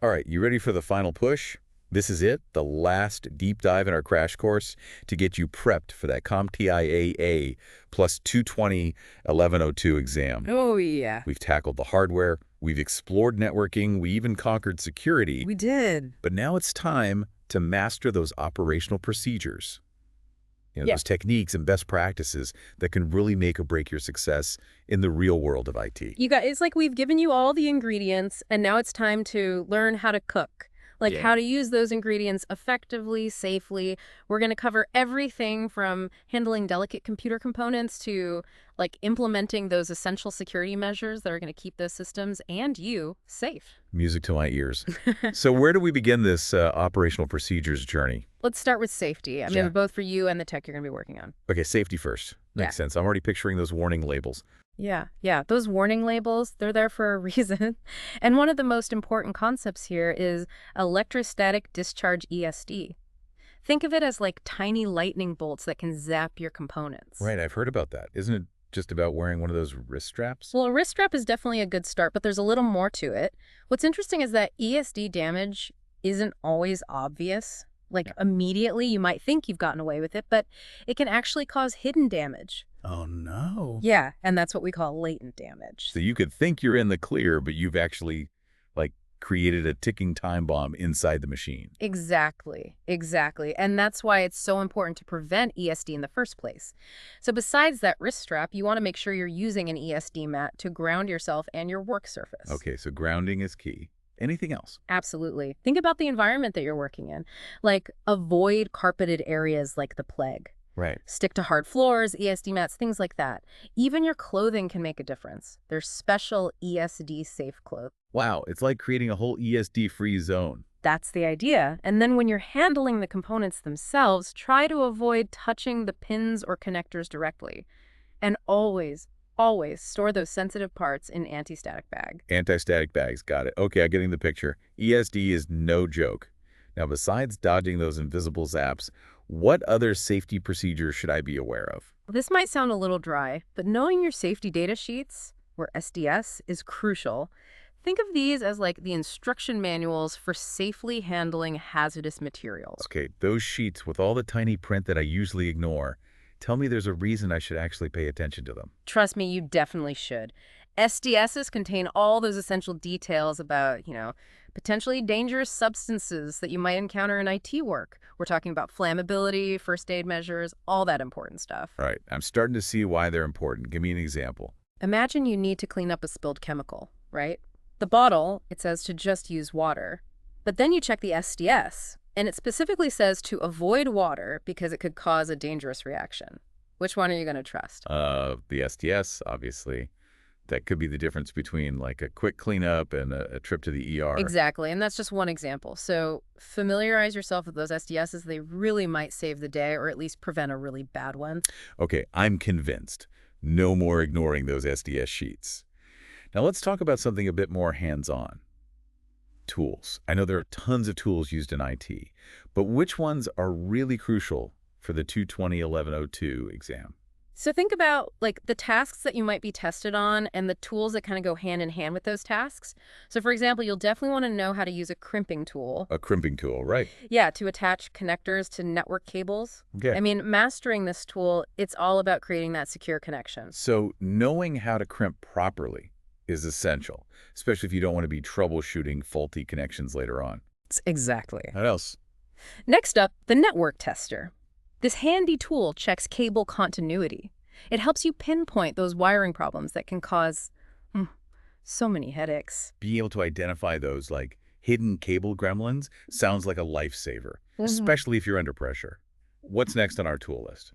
All right, you ready for the final push? This is it, the last deep dive in our crash course to get you prepped for that CompTIA plus 220 1102 exam. Oh, yeah. We've tackled the hardware, we've explored networking, we even conquered security, We did. but now it's time to master those operational procedures. Yeah. Those techniques and best practices that can really make or break your success in the real world of IT. It's like we've given you all the ingredients, and now it's time to learn how to cook. Like Yeah. how to use those ingredients effectively, safely. We're going to cover everything from handling delicate computer components to implementing those essential security measures that are going to keep those systems and you safe. Music to my ears. So where do we begin this operational procedures journey? Let's start with safety. I mean, Yeah. both for you and the tech you're going to be working on. Okay, safety first. Makes sense. I'm already picturing those warning labels. Yeah. Those warning labels, they're there for a reason. And one of the most important concepts here is electrostatic discharge ESD. Think of it as like tiny lightning bolts that can zap your components. Right, I've heard about that. Isn't it just about wearing one of those wrist straps? Well, a wrist strap is definitely a good start, but there's a little more to it. What's interesting is that ESD damage isn't always obvious. Yeah. Immediately, you might think you've gotten away with it, but it can actually cause hidden damage. Oh, no. Yeah, and that's what we call latent damage. So you could think you're in the clear, but you've actually, created a ticking time bomb inside the machine. Exactly. And that's why it's so important to prevent ESD in the first place. So besides that wrist strap, you want to make sure you're using an ESD mat to ground yourself and your work surface. Okay, so grounding is key. Anything else? Absolutely. Think about the environment that you're working in. Avoid carpeted areas like the plague. Right. Stick to hard floors, ESD mats, things like that. Even your clothing can make a difference. There's special ESD-safe clothes. Wow, it's like creating a whole ESD-free zone. That's the idea. And then when you're handling the components themselves, try to avoid touching the pins or connectors directly. And always store those sensitive parts in anti-static bag. Anti-static bags, got it. Okay, I'm getting the picture. ESD is no joke. Now, besides dodging those invisible zaps, what other safety procedures should I be aware of? This might sound a little dry, but knowing your safety data sheets, or SDS, is crucial. Think of these as like the instruction manuals for safely handling hazardous materials. Okay, those sheets with all the tiny print that I usually ignore, tell me there's a reason I should actually pay attention to them. Trust me, you definitely should. SDSs contain all those essential details about, potentially dangerous substances that you might encounter in IT work. We're talking about flammability, first aid measures, all that important stuff. All right, I'm starting to see why they're important. Give me an example. Imagine you need to clean up a spilled chemical, right? The bottle, it says to just use water. But then you check the SDS, and it specifically says to avoid water because it could cause a dangerous reaction. Which one are you going to trust? The SDS, obviously. That could be the difference between a quick cleanup and a trip to the ER. Exactly, and that's just one example. So familiarize yourself with those SDSs. They really might save the day or at least prevent a really bad one. Okay, I'm convinced. No more ignoring those SDS sheets. Now let's talk about something a bit more hands-on. Tools. I know there are tons of tools used in IT, but which ones are really crucial for the 220-1102 exam? So think about the tasks that you might be tested on and the tools that kind of go hand in hand with those tasks. So for example, you'll definitely want to know how to use a crimping tool. A crimping tool, right. Yeah, to attach connectors to network cables. Okay. I mean, mastering this tool, it's all about creating that secure connection. So knowing how to crimp properly is essential, especially if you don't want to be troubleshooting faulty connections later on. Exactly. What else? Next up, the network tester. This handy tool checks cable continuity. It helps you pinpoint those wiring problems that can cause so many headaches. Being able to identify those hidden cable gremlins sounds like a lifesaver, especially if you're under pressure. What's next on our tool list?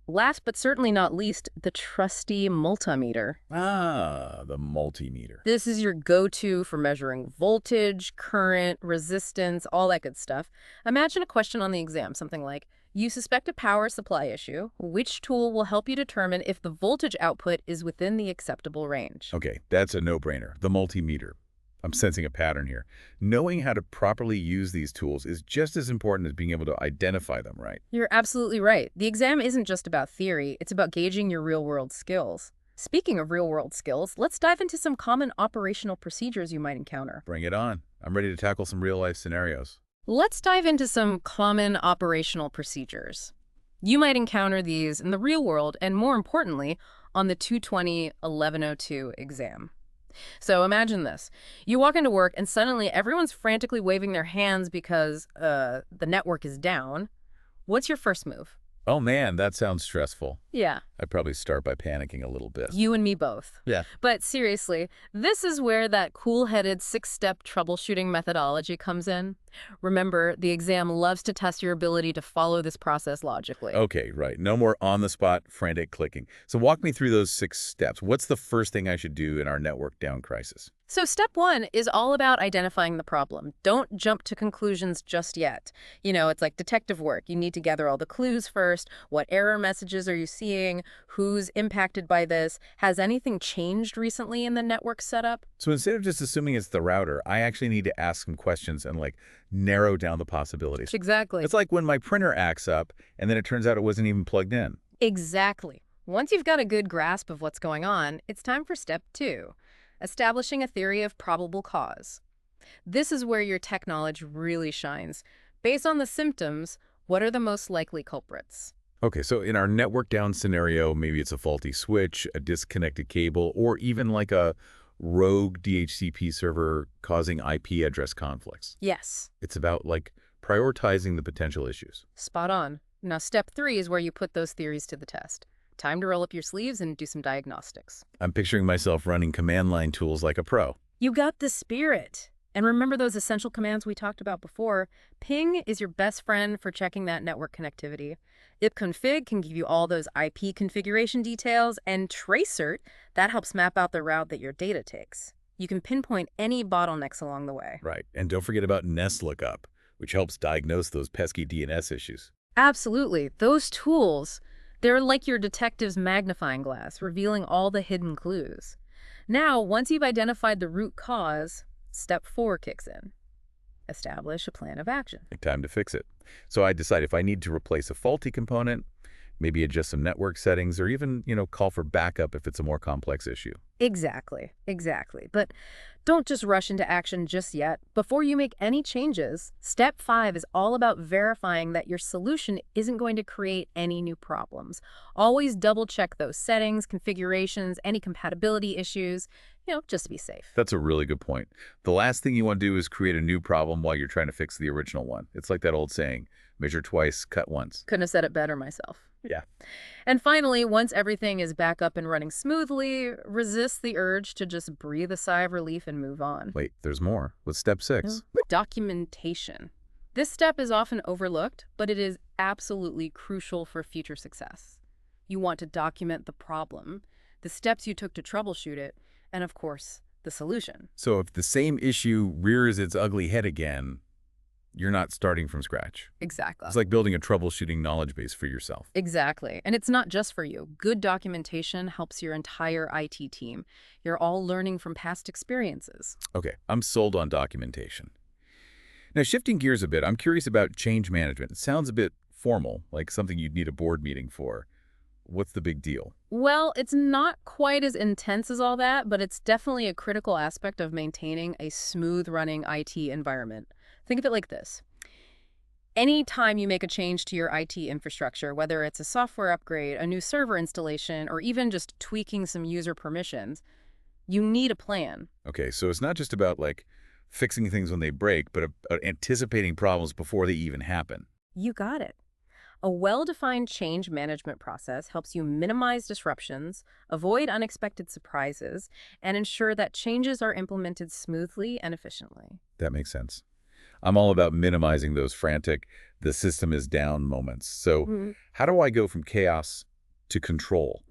Last but certainly not least, the trusty multimeter. Ah, the multimeter. This is your go-to for measuring voltage, current, resistance, all that good stuff. Imagine a question on the exam, something like, you suspect a power supply issue. Which tool will help you determine if the voltage output is within the acceptable range? Okay, that's a no-brainer. The multimeter. I'm sensing a pattern here. Knowing how to properly use these tools is just as important as being able to identify them, right? You're absolutely right. The exam isn't just about theory. It's about gauging your real-world skills. Speaking of real-world skills, let's dive into some common operational procedures you might encounter. Bring it on. I'm ready to tackle some real-life scenarios. Let's dive into some common operational procedures. You might encounter these in the real world and, more importantly, on the 220-1102 exam. So imagine this. You walk into work and suddenly everyone's frantically waving their hands because the network is down. What's your first move? Oh man, that sounds stressful. Yeah. I'd probably start by panicking a little bit. You and me both. Yeah. But seriously, this is where that cool-headed six-step troubleshooting methodology comes in. Remember, the exam loves to test your ability to follow this process logically. Okay, right. No more on-the-spot, frantic clicking. So walk me through those 6 steps. What's the first thing I should do in our network down crisis? So step 1 is all about identifying the problem. Don't jump to conclusions just yet. You know, it's like detective work. You need to gather all the clues first. What error messages are you seeing? Who's impacted by this? Has anything changed recently in the network setup? So instead of just assuming it's the router, I actually need to ask some questions and narrow down the possibilities. Exactly. It's like when my printer acts up and then it turns out it wasn't even plugged in. Exactly. Once you've got a good grasp of what's going on, it's time for step 2. Establishing a theory of probable cause. This is where your tech knowledge really shines. Based on the symptoms, what are the most likely culprits? Okay, so in our network down scenario, maybe it's a faulty switch, a disconnected cable, or even like a rogue DHCP server causing IP address conflicts. Yes. It's about prioritizing the potential issues. Spot on. Now, step 3 is where you put those theories to the test. Time to roll up your sleeves and do some diagnostics. I'm picturing myself running command line tools like a pro. You got the spirit. And remember those essential commands we talked about before? Ping is your best friend for checking that network connectivity. ipconfig can give you all those IP configuration details, and tracert, that helps map out the route that your data takes. You can pinpoint any bottlenecks along the way. Right, and don't forget about Nest Lookup, which helps diagnose those pesky DNS issues. Absolutely. Those tools, they're like your detective's magnifying glass, revealing all the hidden clues. Now, once you've identified the root cause, step 4 kicks in. Establish a plan of action. Time to fix it. So I decide if I need to replace a faulty component, maybe adjust some network settings, or even, call for backup if it's a more complex issue. Exactly. But don't just rush into action just yet. Before you make any changes, step 5 is all about verifying that your solution isn't going to create any new problems. Always double check those settings, configurations, any compatibility issues, just to be safe. That's a really good point. The last thing you want to do is create a new problem while you're trying to fix the original one. It's like that old saying, measure twice, cut once. Couldn't have said it better myself. Yeah. And finally, once everything is back up and running smoothly, resist the urge to just breathe a sigh of relief and move on. Wait, there's more. What's step 6? Documentation. This step is often overlooked, but it is absolutely crucial for future success. You want to document the problem, the steps you took to troubleshoot it, and of course, the solution. So if the same issue rears its ugly head again, you're not starting from scratch. Exactly. It's like building a troubleshooting knowledge base for yourself. Exactly. And it's not just for you. Good documentation helps your entire IT team. You're all learning from past experiences. Okay, I'm sold on documentation. Now, shifting gears a bit, I'm curious about change management. It sounds a bit formal, like something you'd need a board meeting for. What's the big deal? Well, it's not quite as intense as all that, but it's definitely a critical aspect of maintaining a smooth-running IT environment. Think of it like this. Anytime you make a change to your IT infrastructure, whether it's a software upgrade, a new server installation, or even just tweaking some user permissions, you need a plan. Okay, so it's not just about fixing things when they break, but about anticipating problems before they even happen. You got it. A well-defined change management process helps you minimize disruptions, avoid unexpected surprises, and ensure that changes are implemented smoothly and efficiently. That makes sense. I'm all about minimizing those frantic, the system is down moments. So how do I go from chaos to control?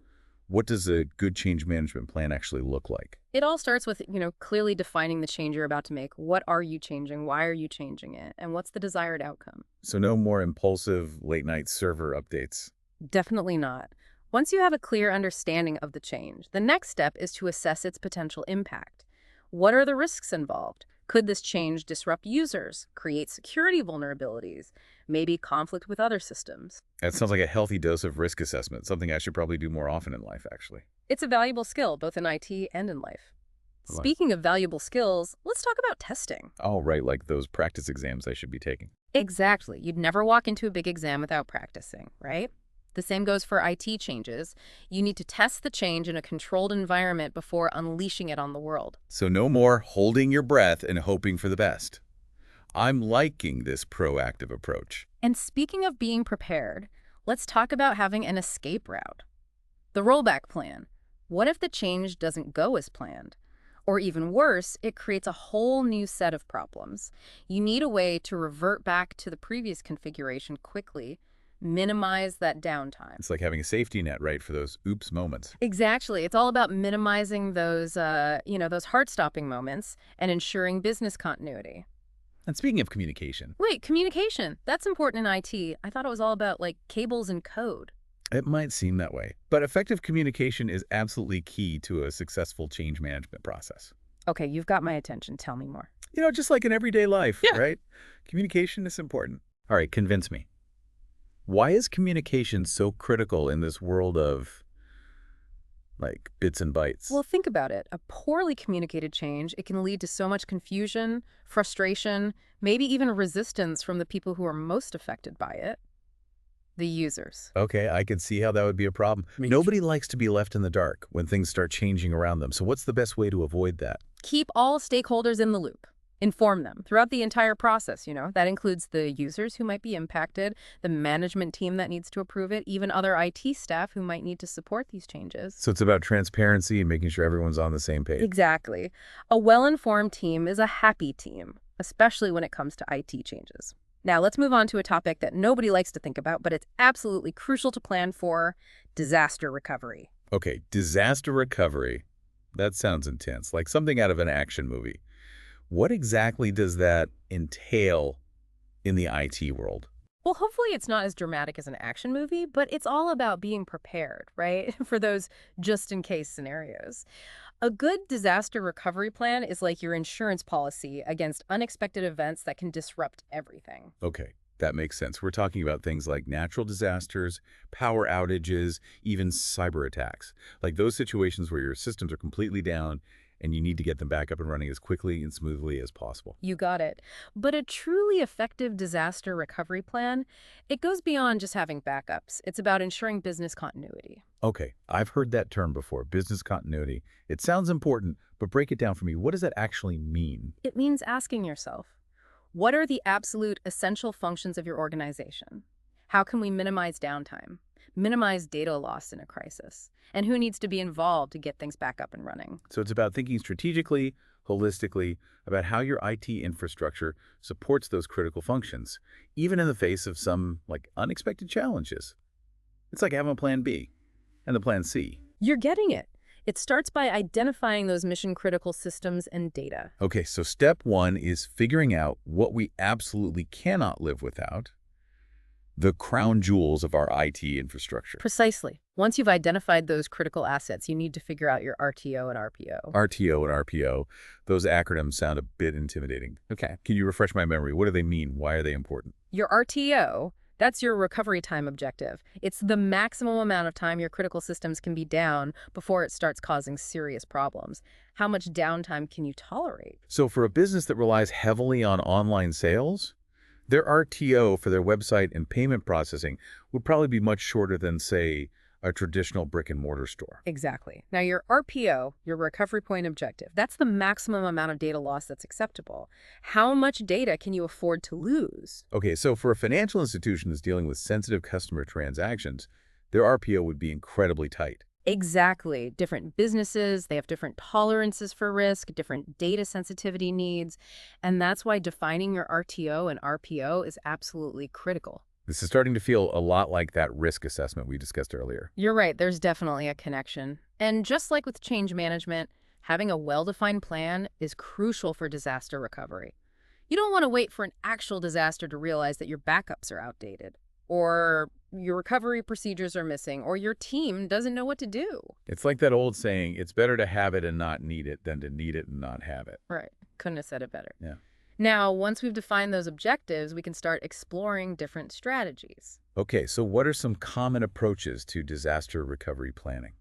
What does a good change management plan actually look like? It all starts with, clearly defining the change you're about to make. What are you changing? Why are you changing it? And what's the desired outcome? So no more impulsive late-night server updates. Definitely not. Once you have a clear understanding of the change, the next step is to assess its potential impact. What are the risks involved? Could this change disrupt users, create security vulnerabilities, maybe conflict with other systems? That sounds like a healthy dose of risk assessment, something I should probably do more often in life, actually. It's a valuable skill, both in IT and in life. Like, Speaking of valuable skills, let's talk about testing. oh, right, like those practice exams I should be taking. Exactly. You'd never walk into a big exam without practicing, right? The same goes for IT changes. You need to test the change in a controlled environment before unleashing it on the world. So no more holding your breath and hoping for the best. I'm liking this proactive approach. And speaking of being prepared, let's talk about having an escape route. The rollback plan. What if the change doesn't go as planned? Or even worse, it creates a whole new set of problems. You need a way to revert back to the previous configuration quickly, minimize that downtime. It's like having a safety net, right, for those oops moments. Exactly. It's all about minimizing those heart-stopping moments and ensuring business continuity. And speaking of communication, Wait, communication. That's important in IT. I thought it was all about, like, cables and code. it might seem that way, but effective communication is absolutely key to a successful change management process. Okay, you've got my attention. Tell me more. Just like in everyday life, Yeah. right? Communication is important. All right, convince me. Why is communication so critical in this world of, like, bits and bytes? Well, think about it. A poorly communicated change, it can lead to so much confusion, frustration, maybe even resistance from the people who are most affected by it, the users. Okay, I can see how that would be a problem. Nobody likes to be left in the dark when things start changing around them. So what's the best way to avoid that? Keep all stakeholders in the loop. Inform them throughout the entire process, That includes the users who might be impacted, the management team that needs to approve it, even other IT staff who might need to support these changes. So it's about transparency and making sure everyone's on the same page. Exactly. A well-informed team is a happy team, especially when it comes to IT changes. Now, let's move on to a topic that nobody likes to think about, but it's absolutely crucial to plan for: disaster recovery. Okay, disaster recovery. That sounds intense, like something out of an action movie. What exactly does that entail in the IT world? Well, hopefully it's not as dramatic as an action movie, but it's all about being prepared, right? For those just-in-case scenarios. A good disaster recovery plan is like your insurance policy against unexpected events that can disrupt everything. Okay, that makes sense. We're talking about things like natural disasters, power outages, even cyber attacks. Like those situations where your systems are completely down and you need to get them back up and running as quickly and smoothly as possible. You got it. But a truly effective disaster recovery plan, it goes beyond just having backups. It's about ensuring business continuity. Okay, I've heard that term before, business continuity. It sounds important, but break it down for me. What does that actually mean? It means asking yourself, what are the absolute essential functions of your organization? How can we minimize downtime, minimize data loss in a crisis? And who needs to be involved to get things back up and running? So it's about thinking strategically, holistically, about how your IT infrastructure supports those critical functions, even in the face of some, like, unexpected challenges. It's like having a plan B and the plan C. You're getting it. It starts by identifying those mission-critical systems and data. Okay, so step one is figuring out what we absolutely cannot live without, the crown jewels of our IT infrastructure. Precisely. Once you've identified those critical assets, you need to figure out your RTO and RPO. RTO and RPO, those acronyms sound a bit intimidating. Okay. Can you refresh my memory? What do they mean? Why are they important? Your RTO, that's your recovery time objective. It's the maximum amount of time your critical systems can be down before it starts causing serious problems. How much downtime can you tolerate? So for a business that relies heavily on online sales, their RTO for their website and payment processing would probably be much shorter than, say, a traditional brick-and-mortar store. Exactly. Now, your RPO, your recovery point objective, that's the maximum amount of data loss that's acceptable. How much data can you afford to lose? Okay, so for a financial institution that's dealing with sensitive customer transactions, their RPO would be incredibly tight. Exactly. Different businesses, they have different tolerances for risk, different data sensitivity needs, and that's why defining your RTO and RPO is absolutely critical. This is starting to feel a lot like that risk assessment we discussed earlier. You're right, there's definitely a connection. And just like with change management, having a well-defined plan is crucial for disaster recovery. You don't want to wait for an actual disaster to realize that your backups are outdated, or your recovery procedures are missing, or your team doesn't know what to do. It's like that old saying, it's better to have it and not need it than to need it and not have it. Right. Couldn't have said it better. Yeah. Now, once we've defined those objectives, we can start exploring different strategies. Okay, so what are some common approaches to disaster recovery planning?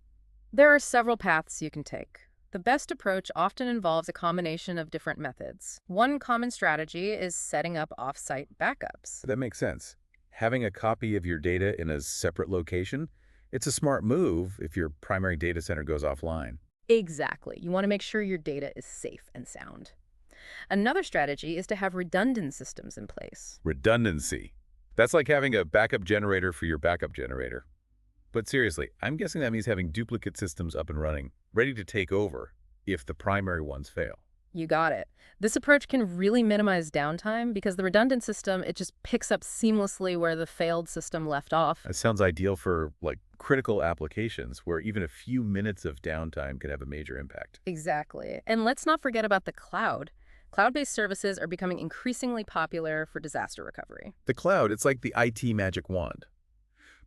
There are several paths you can take. The best approach often involves a combination of different methods. One common strategy is setting up off-site backups. That makes sense. Having a copy of your data in a separate location, it's a smart move if your primary data center goes offline. Exactly. You want to make sure your data is safe and sound. Another strategy is to have redundant systems in place. Redundancy. That's like having a backup generator for your backup generator. But seriously, I'm guessing that means having duplicate systems up and running, ready to take over if the primary ones fail. You got it. This approach can really minimize downtime because the redundant system, it just picks up seamlessly where the failed system left off. That sounds ideal for like critical applications where even a few minutes of downtime could have a major impact. Exactly. And let's not forget about the cloud. Cloud-based services are becoming increasingly popular for disaster recovery. The cloud, it's like the IT magic wand.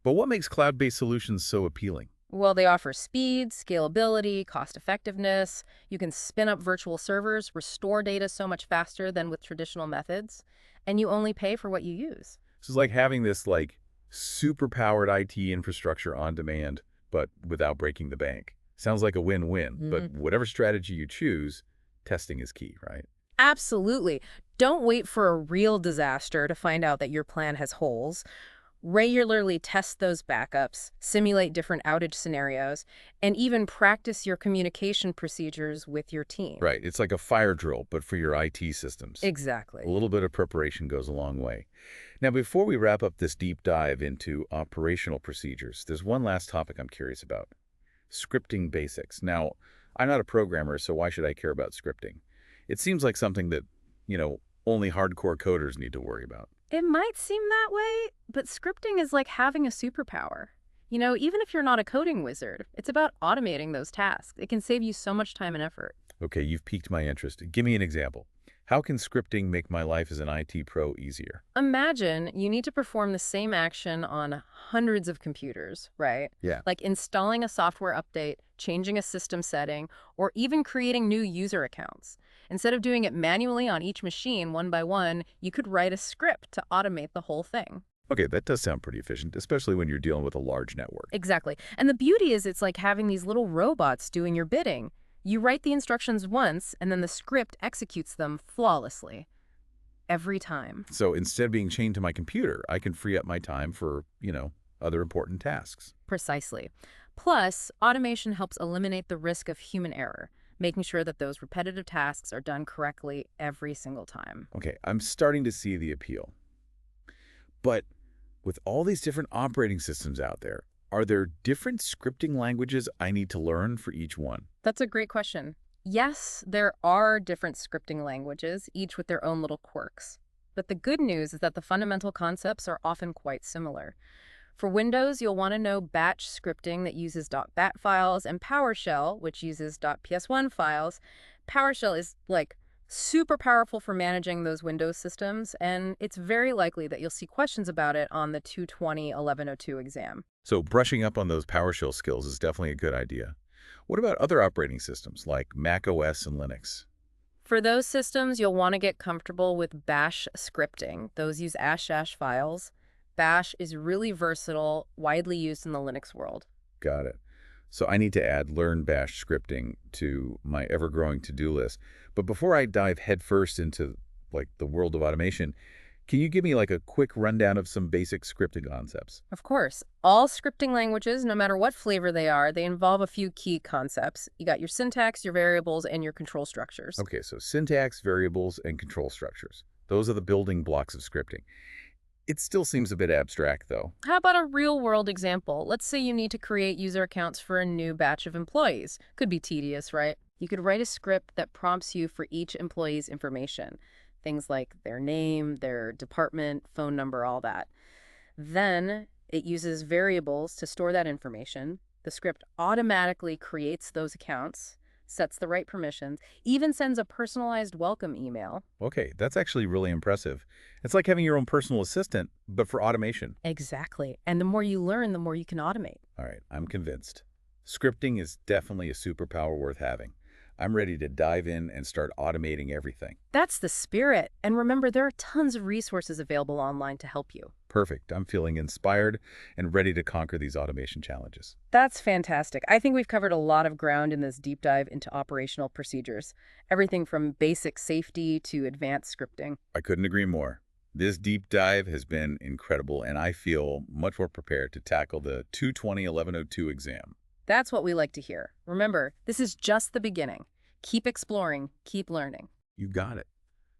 But what makes cloud-based solutions so appealing? Well, they offer speed, scalability, cost-effectiveness. You can spin up virtual servers, restore data so much faster than with traditional methods, and you only pay for what you use. This is like having this like super-powered IT infrastructure on demand, but without breaking the bank. Sounds like a win-win, but whatever strategy you choose, testing is key, right? Absolutely. Don't wait for a real disaster to find out that your plan has holes. Regularly test those backups, simulate different outage scenarios, and even practice your communication procedures with your team. Right. It's like a fire drill, but for your IT systems. Exactly. A little bit of preparation goes a long way. Now, before we wrap up this deep dive into operational procedures, there's one last topic I'm curious about. Scripting basics. Now, I'm not a programmer, so why should I care about scripting? It seems like something that, only hardcore coders need to worry about. It might seem that way, but scripting is like having a superpower. Even if you're not a coding wizard, it's about automating those tasks. It can save you so much time and effort. Okay, you've piqued my interest. Give me an example. How can scripting make my life as an IT pro easier? Imagine you need to perform the same action on hundreds of computers, right? Yeah. Like installing a software update, changing a system setting, or even creating new user accounts. Instead of doing it manually on each machine one by one, you could write a script to automate the whole thing. Okay, that does sound pretty efficient, especially when you're dealing with a large network. Exactly. And the beauty is it's like having these little robots doing your bidding. You write the instructions once, and then the script executes them flawlessly. Every time. So instead of being chained to my computer, I can free up my time for, other important tasks. Precisely. Plus, automation helps eliminate the risk of human error, making sure that those repetitive tasks are done correctly every single time. Okay, I'm starting to see the appeal. But with all these different operating systems out there, are there different scripting languages I need to learn for each one? That's a great question. Yes, there are different scripting languages, each with their own little quirks. But the good news is that the fundamental concepts are often quite similar. For Windows, you'll want to know batch scripting that uses .bat files and PowerShell, which uses .ps1 files. PowerShell is like super powerful for managing those Windows systems, and it's very likely that you'll see questions about it on the 220-1102 exam. So brushing up on those PowerShell skills is definitely a good idea. What about other operating systems like Mac OS and Linux? For those systems, you'll want to get comfortable with bash scripting. Those use sh files. Bash is really versatile, widely used in the Linux world. Got it. So I need to add Learn Bash scripting to my ever-growing to-do list. But before I dive headfirst into the world of automation, can you give me a quick rundown of some basic scripting concepts? Of course, all scripting languages, no matter what flavor they are, they involve a few key concepts. You got your syntax, your variables, and your control structures. Okay, so syntax, variables, and control structures. Those are the building blocks of scripting. It still seems a bit abstract, though. How about a real-world example? Let's say you need to create user accounts for a new batch of employees. Could be tedious, right? You could write a script that prompts you for each employee's information. Things like their name, their department, phone number, all that. Then it uses variables to store that information. The script automatically creates those accounts, sets the right permissions, even sends a personalized welcome email. Okay, that's actually really impressive. It's like having your own personal assistant, but for automation. Exactly. And the more you learn, the more you can automate. All right, I'm convinced. Scripting is definitely a superpower worth having. I'm ready to dive in and start automating everything. That's the spirit. And remember, there are tons of resources available online to help you. Perfect. I'm feeling inspired and ready to conquer these automation challenges. That's fantastic. I think we've covered a lot of ground in this deep dive into operational procedures, everything from basic safety to advanced scripting. I couldn't agree more. This deep dive has been incredible, and I feel much more prepared to tackle the 220-1102 exam. That's what we like to hear. Remember, this is just the beginning. Keep exploring, keep learning. You got it.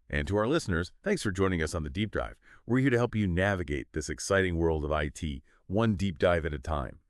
And to our listeners, thanks for joining us on the deep dive. We're here to help you navigate this exciting world of IT, one deep dive at a time.